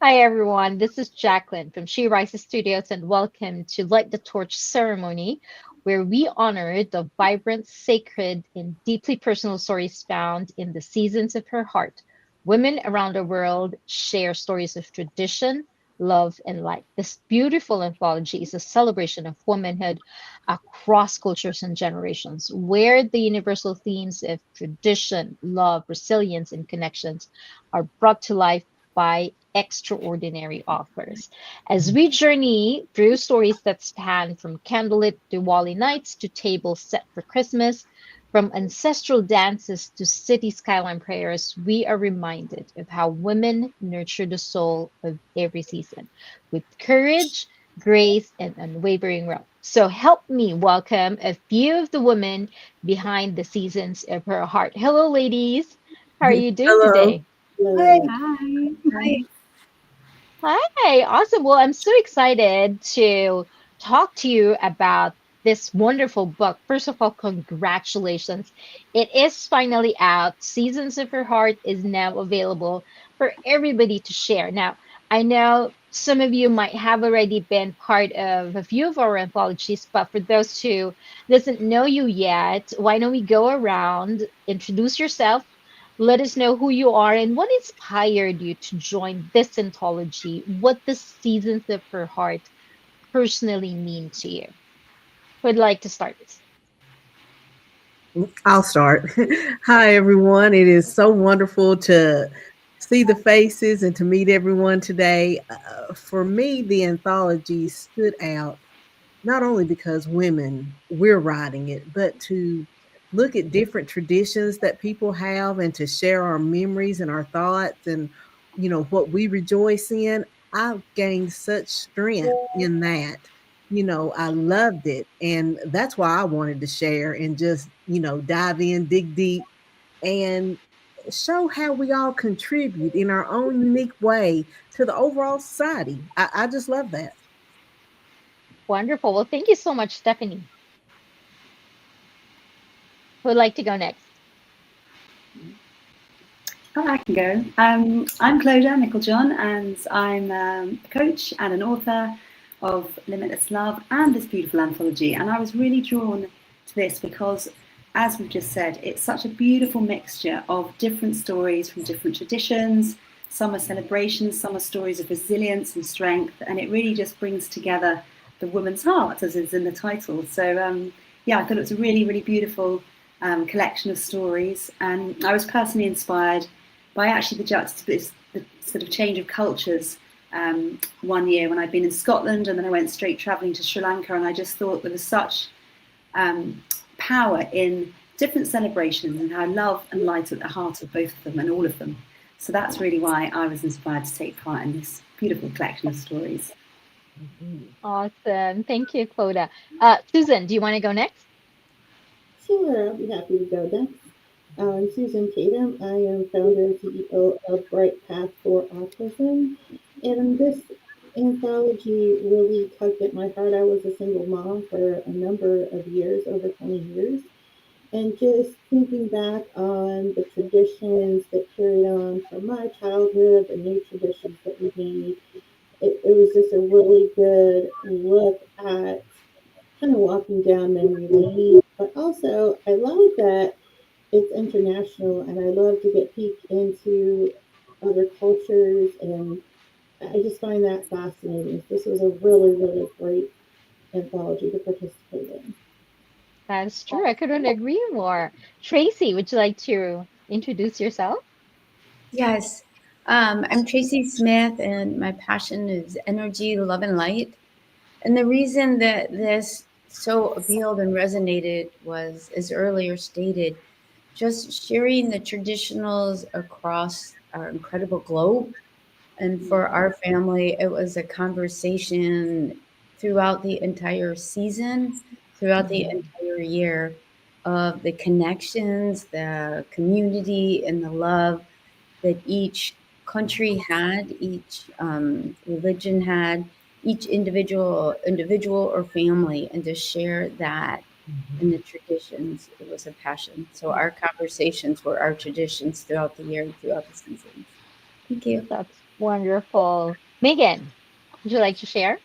Hi, everyone. This is Jacqueline from She Rises Studios, and welcome to Light the Torch ceremony, where we honor the vibrant, sacred, and deeply personal stories found in the seasons of her heart. Women around the world share stories of tradition, love, and light. This beautiful anthology is a celebration of womanhood across cultures and generations, where the universal themes of tradition, love, resilience, and connections are brought to life by extraordinary authors. As we journey through stories that span from candlelit Diwali nights to tables set for Christmas, from ancestral dances to city skyline prayers, we are reminded of how women nurture the soul of every season with courage, grace, and unwavering will. So help me welcome a few of the women behind the seasons of her heart. Hello, ladies. How are you doing Hello. today? Hi. Hello. Hi. Hi. Hi, awesome. Well, I'm so excited to talk to you about this wonderful book. First of all, congratulations. It is finally out. Seasons of Her Heart is now available for everybody to share. Now, I know some of you might have already been part of a few of our anthologies, but for those who doesn't know you yet, why don't we go around, introduce yourself, let us know who you are and what inspired you to join this anthology. What the Seasons of Her Heart personally mean to you? Who'd like to start this? I'll start. Hi, everyone. It is so wonderful to see the faces and to meet everyone today. For me, the anthology stood out not only because we're writing it, but to look at different traditions that people have and to share our memories and our thoughts and, what we rejoice in. I've gained such strength in that. I loved it. And that's why I wanted to share and just, dive in, dig deep, and show how we all contribute in our own unique way to the overall society. I just love that. Wonderful. Well, thank you so much, Stephanie. Who'd like to go next? Oh, I can go. I'm Clodagh John, and I'm a coach and an author of Limitless Love and this beautiful anthology. And I was really drawn to this because, as we've just said, it's such a beautiful mixture of different stories from different traditions. Some are celebrations, some are stories of resilience and strength, and it really just brings together the woman's heart, as is in the title. So, yeah, I thought it was a really, really beautiful collection of stories, and I was personally inspired by actually the sort of change of cultures. One year when I'd been in Scotland and then I went straight travelling to Sri Lanka, and I just thought there was such um, power in different celebrations and how love and light at the heart of both of them and all of them. So that's really why I was inspired to take part in this beautiful collection of stories. Mhm. Awesome. Thank you, Clodagh. Susan, do you want to go next? Sure, I'll be happy to go next. I'm Susan Tatum. I am founder and CEO of Bright Path for Autism. And this anthology really tugged at my heart. I was a single mom for a number of years, over 20 years. And just thinking back on the traditions that carried on from my childhood, the new traditions that we made, it was just a really good look at kind of walking down memory lane. But also, I love that it's international, and I love to get peek into other cultures, and I just find that fascinating. This was a really, really great anthology to participate in. That's true. I couldn't agree more. Tracy, would you like to introduce yourself? Yes. I'm Tracy Smith, and my passion is energy, love, and light. And the reason that this so appealed and resonated was, as earlier stated, just sharing the traditionals across our incredible globe. And for our family, it was a conversation throughout the entire season, throughout the Mhm. entire year, of the connections, the community, and the love that each country had, each religion had, each individual or family, and to share that in Mhm. the traditions, it was a passion. So our conversations were our traditions throughout the year, throughout the seasons. Thank you. That's wonderful. Megan, would you like to share?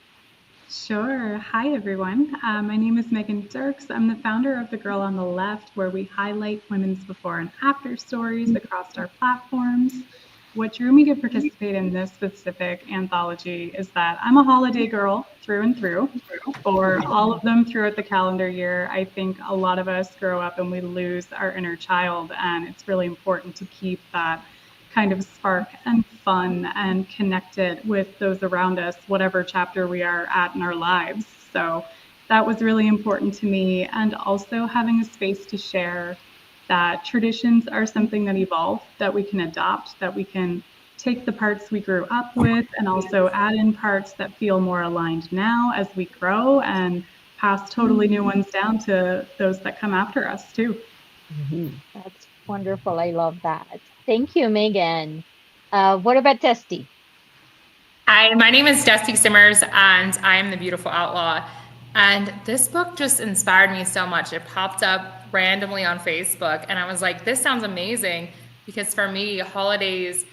Sure. Hi, everyone. My name is Megan Dirks. I'm the founder of The Girl on the Left, where we highlight women's before and after stories across our platforms. What drew me to participate in this specific anthology is that I'm a holiday girl through and through. For all of them throughout the calendar year, I think a lot of us grow up and we lose our inner child, and it's really important to keep that kind of spark and fun and connected with those around us, whatever chapter we are at in our lives. So that was really important to me. And also having a space to share that traditions are something that evolve, that we can adopt, that we can take the parts we grew up with and also add in parts that feel more aligned now as we grow and pass totally new ones down to those that come after us too. That's wonderful. I love that. Thank you, Megan. What about Testy? Hi, my name is Dusty Simmers, and I am the Beautiful Outlaw. And this book just inspired me so much. It popped up randomly on Facebook, and I was like, this sounds amazing, because for me, holidays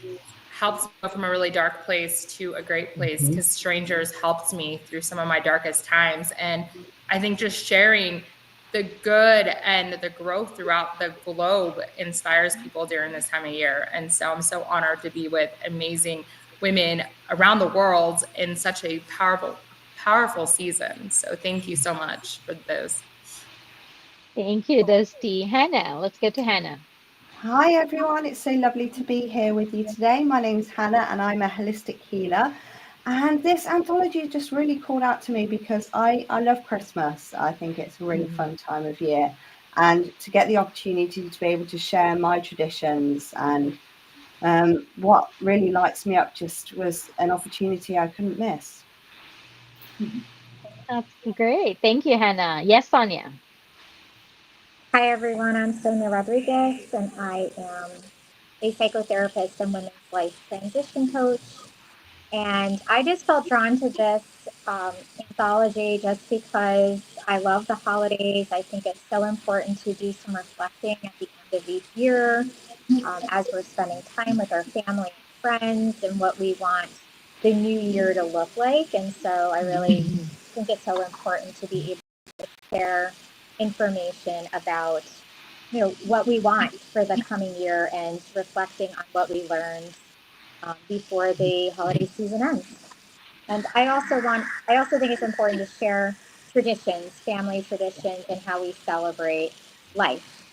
helps me go from a really dark place to a great place, because strangers helped me through some of my darkest times. And I think just sharing the good and the growth throughout the globe inspires people during this time of year. And so I'm so honored to be with amazing women around the world in such a powerful season. So thank you so much for those. Thank you, Dusty. Hannah, let's get to Hannah. Hi everyone, it's so lovely to be here with you today. My name's Hannah and I'm a holistic healer. And this anthology just really called out to me because I love Christmas. I think it's a really fun time of year. And to get the opportunity to be able to share my traditions and what really lights me up just was an opportunity I couldn't miss. That's great. Thank you, Hannah. Yes, Sonia. Hi everyone, I'm Sonia Rodriguez and I am a psychotherapist and women's life transition coach. And I just felt drawn to this anthology just because I love the holidays. I think it's so important to do some reflecting at the end of each year as we're spending time with our family and friends and what we want the new year to look like. And so I really think it's so important to be able to share information about what we want for the coming year and reflecting on what we learned before the holiday season ends. And I also think it's important to share traditions, family traditions, and how we celebrate life.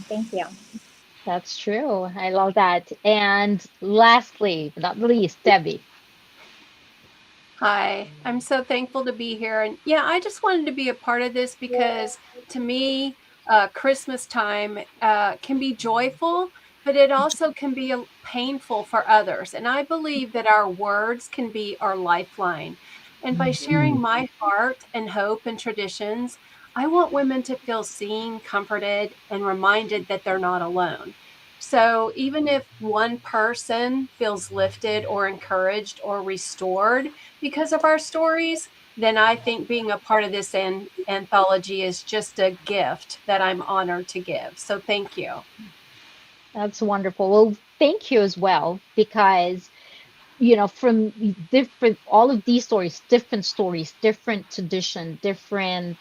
Thank you. That's true. I love that. And lastly, but not least, Debbie. Hi, I'm so thankful to be here. And yeah, I just wanted to be a part of this because to me, Christmas time can be joyful, but it also can be painful for others. And I believe that our words can be our lifeline. And by sharing my heart and hope and traditions, I want women to feel seen, comforted, and reminded that they're not alone. So even if one person feels lifted or encouraged or restored because of our stories, then I think being a part of this anthology is just a gift that I'm honored to give. So thank you. That's wonderful. Well, thank you as well, because from different all of these stories, different tradition, different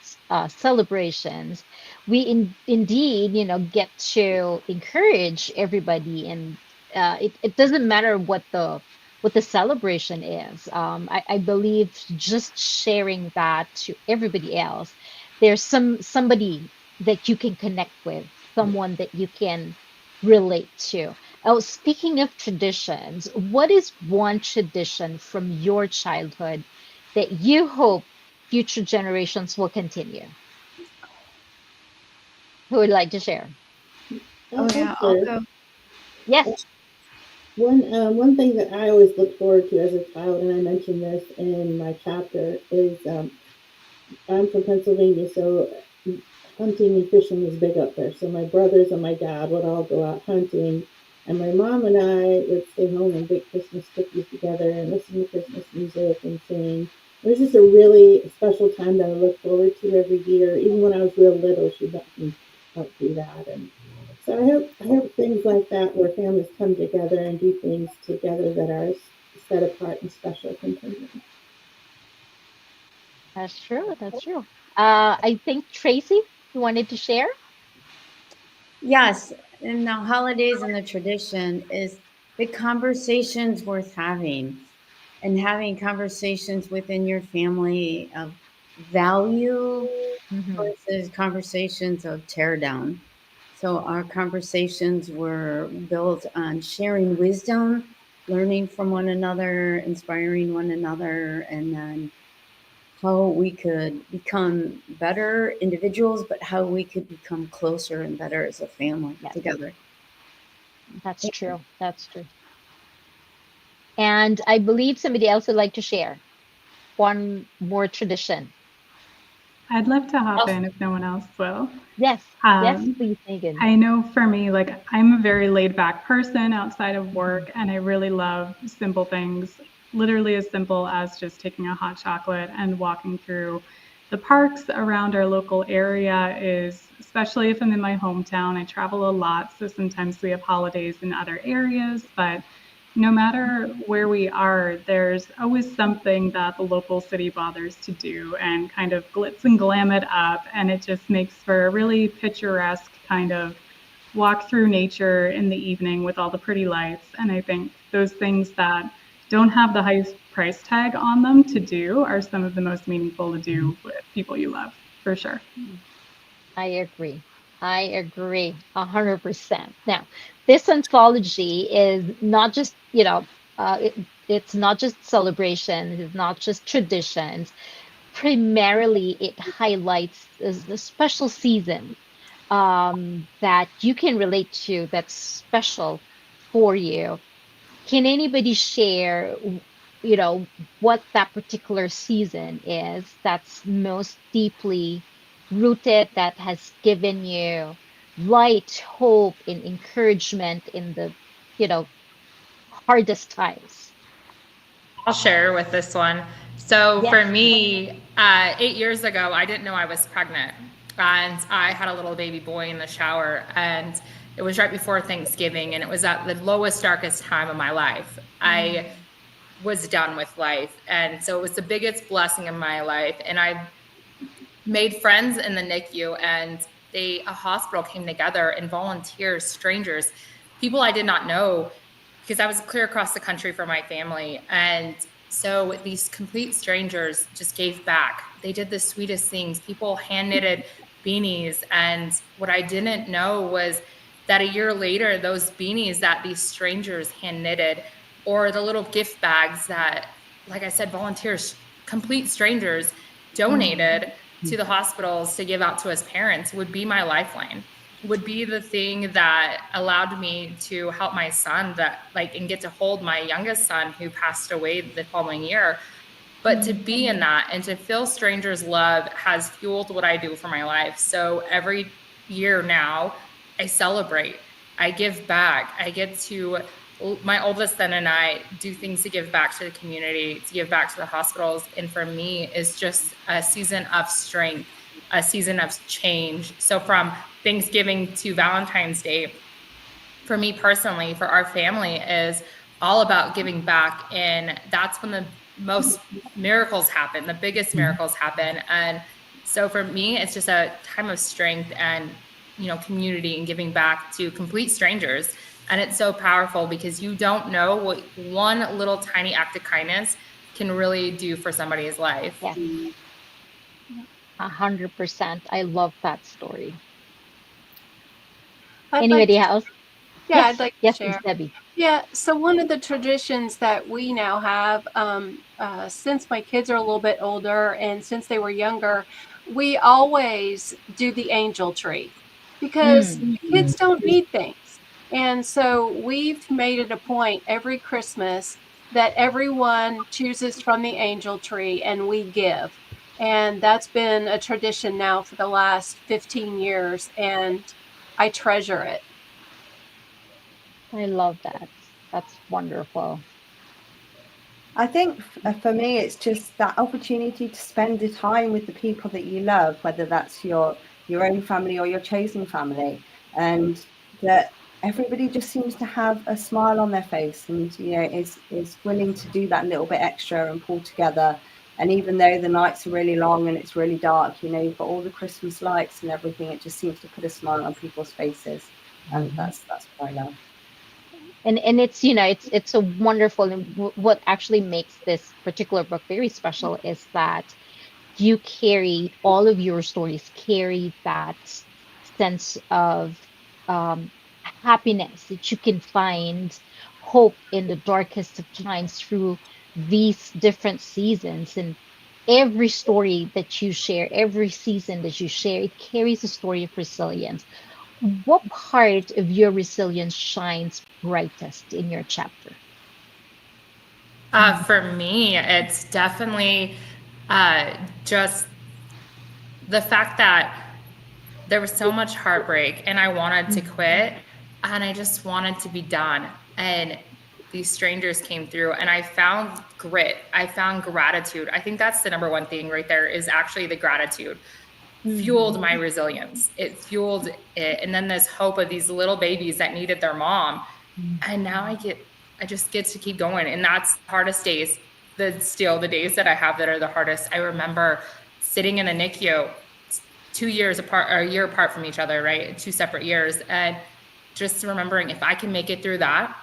celebrations, we indeed get to encourage everybody, and it doesn't matter what the celebration is. I believe just sharing that to everybody else, there's somebody that you can connect with, someone that you can relate to. Oh, speaking of traditions, what is one tradition from your childhood that you hope future generations will continue? Who would like to share? Oh yeah, I'll go. Yes. One thing that I always look forward to as a child, and I mentioned this in my chapter, is I'm from Pennsylvania, so hunting and fishing is big up there. So my brothers and my dad would all go out hunting, and my mom and I would stay home and bake Christmas cookies together and listen to Christmas music and sing. It was just a really special time that I look forward to every year. Even when I was real little, she let me help do that. And So I hope things like that, where families come together and do things together that are set apart and special, continue. That's true. That's true. I think Tracy, you wanted to share? Yes, and the holidays and the tradition is the conversations worth having, and having conversations within your family of value versus conversations of tear down. So our conversations were built on sharing wisdom, learning from one another, inspiring one another, and then how we could become better individuals, but how we could become closer and better as a family Yes. together. That's true. That's true. And I believe somebody else would like to share one more tradition. I'd love to hop in if no one else will. Yes. Yes, Um, please, Megan. I know for me, like I'm a very laid back person outside of work, and I really love simple things, literally as simple as just taking a hot chocolate and walking through the parks around our local area is, especially if I'm in my hometown, I travel a lot. So sometimes we have holidays in other areas, but no matter where we are, there's always something that the local city bothers to do and kind of glitz and glam it up. And it just makes for a really picturesque kind of walk through nature in the evening with all the pretty lights. And I think those things that don't have the highest price tag on them to do are some of the most meaningful to do with people you love, for sure. I agree. I agree 100%. Now, this anthology is not just, it's not just celebrations, it's not just traditions. Primarily, it highlights the special season that you can relate to, that's special for you. Can anybody share, what that particular season is that's most deeply rooted, that has given you light, hope, and encouragement in the, you know, hardest times? I'll share with this one. So Yes. for me, 8 years ago, I didn't know I was pregnant, and I had a little baby boy in the shower, and it was right before Thanksgiving, and it was at the lowest, darkest time of my life. I was done with life, and so it was the biggest blessing in my life. And I made friends in the NICU, and a hospital came together, and volunteers, strangers, people I did not know, because I was clear across the country for my family. And so these complete strangers just gave back. They did the sweetest things. People hand knitted beanies. And what I didn't know was that a year later, those beanies that these strangers hand knitted, or the little gift bags that, like I said, volunteers, complete strangers donated to the hospitals to give out to us parents, would be my lifeline, would be the thing that allowed me to help my son, and get to hold my youngest son who passed away the following year. But to be in that and to feel strangers' love has fueled what I do for my life. So every year now, I celebrate, I give back, I get to, my oldest son and I do things to give back to the community, to give back to the hospitals. And for me, it's just a season of strength, a season of change. So from Thanksgiving to Valentine's Day, for me personally, for our family, is all about giving back. And that's when the most miracles happen, the biggest miracles happen. And so for me, it's just a time of strength and, community, and giving back to complete strangers. And it's so powerful because you don't know what one little tiny act of kindness can really do for somebody's life. Yes. 100%. I love that story. Anybody else? Yeah, Yes. I'd like to Yes, share. Debbie. Yeah, so one of the traditions that we now have, since my kids are a little bit older and since they were younger, we always do the angel tree because kids don't need things. And so we've made it a point every Christmas that everyone chooses from the angel tree and we give. And that's been a tradition now for the last 15 years, and I treasure it. I love that. That's wonderful. I think for me, it's just that opportunity to spend the time with the people that you love, whether that's your own family or your chosen family. And that everybody just seems to have a smile on their face, and is willing to do that little bit extra and pull together. And even though the nights are really long and it's really dark, you've got all the Christmas lights and everything, it just seems to put a smile on people's faces, and that's what I love. And it's it's a wonderful, and what actually makes this particular book very special is that you carry all of your stories carry that sense of happiness, that you can find hope in the darkest of times through these different seasons. And every story that you share, every season that you share, it carries a story of resilience. What part of your resilience shines brightest in your chapter? For me, it's definitely just the fact that there was so much heartbreak and I wanted to quit and I just wanted to be done. And these strangers came through and I found grit. I found gratitude. I think that's the number one thing right there, is actually the gratitude. Fueled my resilience. It fueled it. And then this hope of these little babies that needed their mom. And now I just get to keep going. And that's the hardest days. The days that I have that are the hardest. I remember sitting in a NICU 2 years apart, or a year apart from each other, right? 2 separate years. And just remembering, if I can make it through that,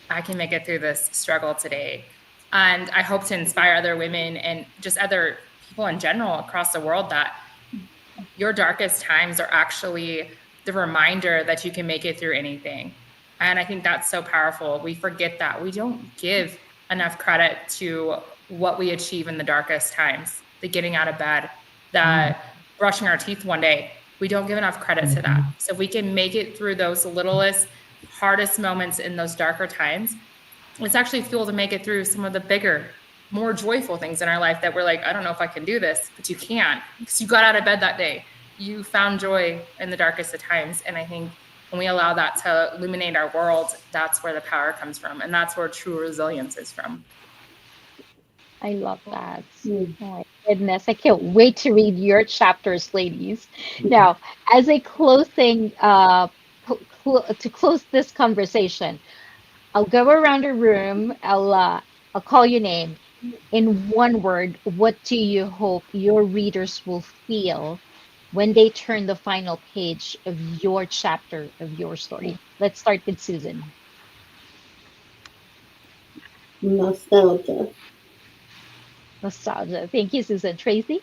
I can make it through this struggle today. And I hope to inspire other women and just other people in general across the world that your darkest times are actually the reminder that you can make it through anything. And I think that's so powerful. We forget that. We don't give enough credit to what we achieve in the darkest times, the getting out of bed, the brushing our teeth one day. We don't give enough credit to that. So if we can make it through those littlest, hardest moments in those darker times, it's actually fuel to make it through some of the bigger, more joyful things in our life that we're like, I don't know if I can do this, but you can, because you got out of bed that day. You found joy in the darkest of times. And I think when we allow that to illuminate our world, that's where the power comes from. And that's where true resilience is from. I love that. Oh my goodness. I can't wait to read your chapters, ladies. Now, as a closing, to close this conversation, I'll go around the room. I'll call your name. In one word, what do you hope your readers will feel when they turn the final page of your chapter of your story? Let's start with Susan. Nostalgia. Nostalgia. Thank you, Susan. Tracy?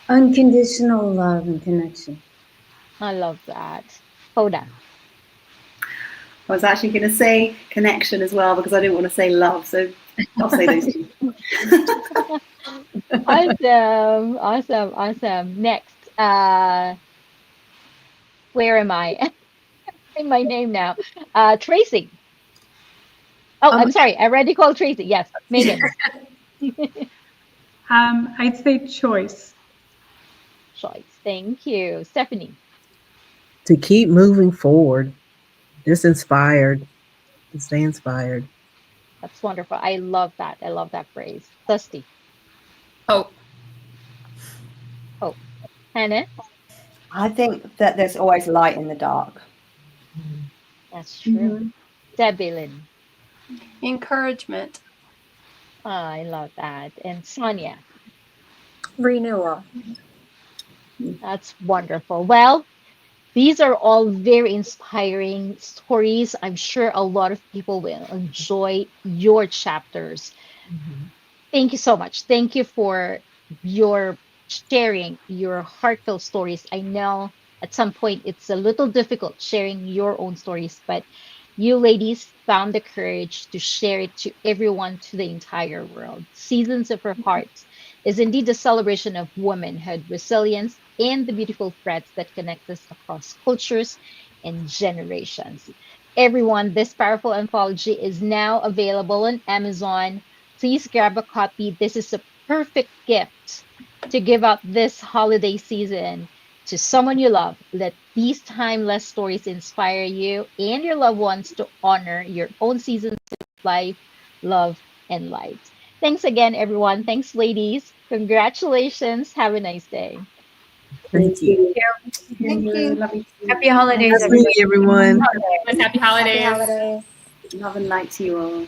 Unconditional love and connection. I love that. Hoda? I was actually going to say connection as well, because I didn't want to say love, so I'll say those two. Awesome. Next, where am I? In my name now. Tracy. Oh, I'm sorry. I already called Tracy. Yes, Megan. I'd say choice. Choice. Thank you. Stephanie. To keep moving forward, just inspired, to stay inspired. That's wonderful. I love that. I love that phrase. Dusty. Hope. Hope. Hannah? I think that there's always light in the dark. That's true. Debbie Lynn. Encouragement. Oh, I love that. And Sonia. Renewal. That's wonderful. Well, these are all very inspiring stories. I'm sure a lot of people will enjoy your chapters. Thank you so much. Thank you for your sharing your heartfelt stories. I know at some point it's a little difficult sharing your own stories, but you ladies found the courage to share it to everyone, to the entire world. Seasons of Her Heart is indeed a celebration of womanhood, resilience, and the beautiful threads that connect us across cultures and generations. Everyone, this powerful anthology is now available on Amazon. Please grab a copy. This is a perfect gift to give out this holiday season to someone you love. Let these timeless stories inspire you and your loved ones to honor your own seasons of life, love, and light. Thanks again, everyone. Thanks, ladies. Congratulations. Have a nice day. Thank you. Thank you. Lovely to Happy holidays, Nice meeting everybody. everyone. Happy Happy holidays. holidays. love and light to you all.